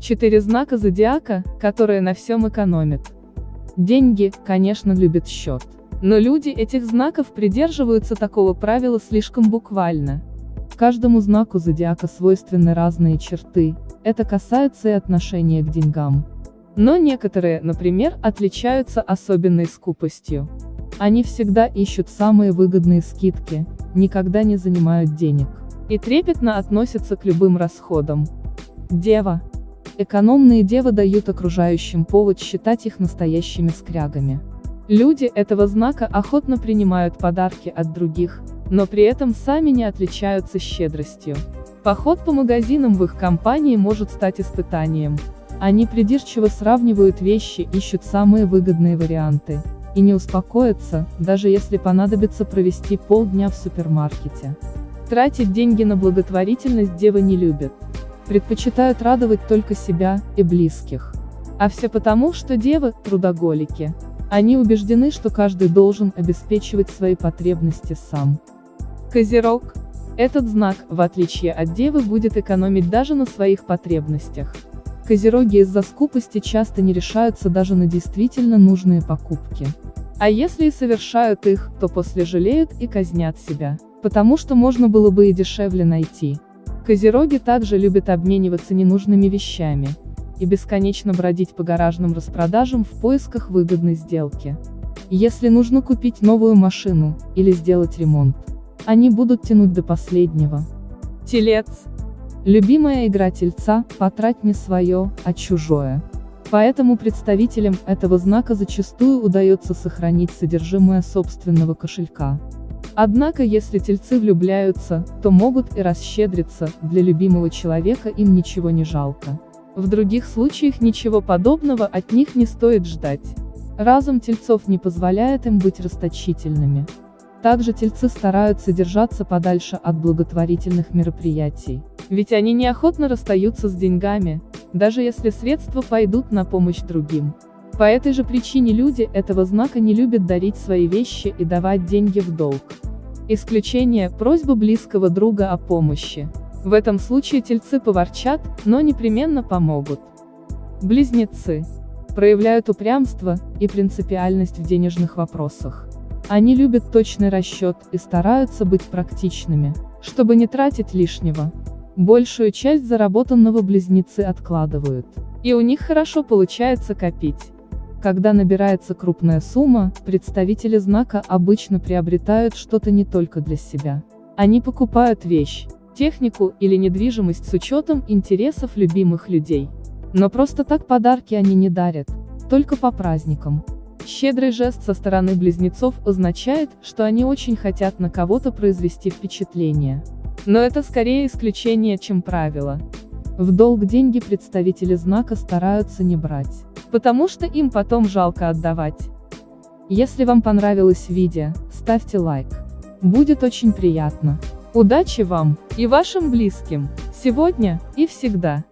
4 знака зодиака, которые на всем экономят. Деньги, конечно, любят счет. Но люди этих знаков придерживаются такого правила слишком буквально. Каждому знаку зодиака свойственны разные черты, это касается и отношения к деньгам. Но некоторые, например, отличаются особенной скупостью. Они всегда ищут самые выгодные скидки, никогда не занимают денег. И трепетно относятся к любым расходам. Дева. Экономные девы дают окружающим повод считать их настоящими скрягами. Люди этого знака охотно принимают подарки от других, но при этом сами не отличаются щедростью. Поход по магазинам в их компании может стать испытанием. Они придирчиво сравнивают вещи, ищут самые выгодные варианты. И не успокоятся, даже если понадобится провести полдня в супермаркете. Тратить деньги на благотворительность девы не любят. Предпочитают радовать только себя и близких. А все потому, что девы – трудоголики. Они убеждены, что каждый должен обеспечивать свои потребности сам. Козерог. Этот знак, в отличие от девы, будет экономить даже на своих потребностях. Козероги из-за скупости часто не решаются даже на действительно нужные покупки. А если и совершают их, то после жалеют и казнят себя, потому что можно было бы и дешевле найти. Козероги также любят обмениваться ненужными вещами и бесконечно бродить по гаражным распродажам в поисках выгодной сделки. Если нужно купить новую машину или сделать ремонт, они будут тянуть до последнего. Телец. Любимая игра тельца – потрать не свое, а чужое. Поэтому представителям этого знака зачастую удается сохранить содержимое собственного кошелька. Однако если тельцы влюбляются, то могут и расщедриться, для любимого человека им ничего не жалко. В других случаях ничего подобного от них не стоит ждать. Разум тельцов не позволяет им быть расточительными. Также тельцы стараются держаться подальше от благотворительных мероприятий. Ведь они неохотно расстаются с деньгами, даже если средства пойдут на помощь другим. По этой же причине люди этого знака не любят дарить свои вещи и давать деньги в долг. Исключение – просьба близкого друга о помощи. В этом случае тельцы поворчат, но непременно помогут. Близнецы. Проявляют упрямство и принципиальность в денежных вопросах. Они любят точный расчет и стараются быть практичными, чтобы не тратить лишнего. Большую часть заработанного близнецы откладывают. И у них хорошо получается копить. Когда набирается крупная сумма, представители знака обычно приобретают что-то не только для себя. Они покупают вещь, технику или недвижимость с учетом интересов любимых людей. Но просто так подарки они не дарят, только по праздникам. Щедрый жест со стороны близнецов означает, что они очень хотят на кого-то произвести впечатление. Но это скорее исключение, чем правило. В долг деньги представители знака стараются не брать, потому что им потом жалко отдавать. Если вам понравилось видео, ставьте лайк. Будет очень приятно. Удачи вам и вашим близким, сегодня и всегда.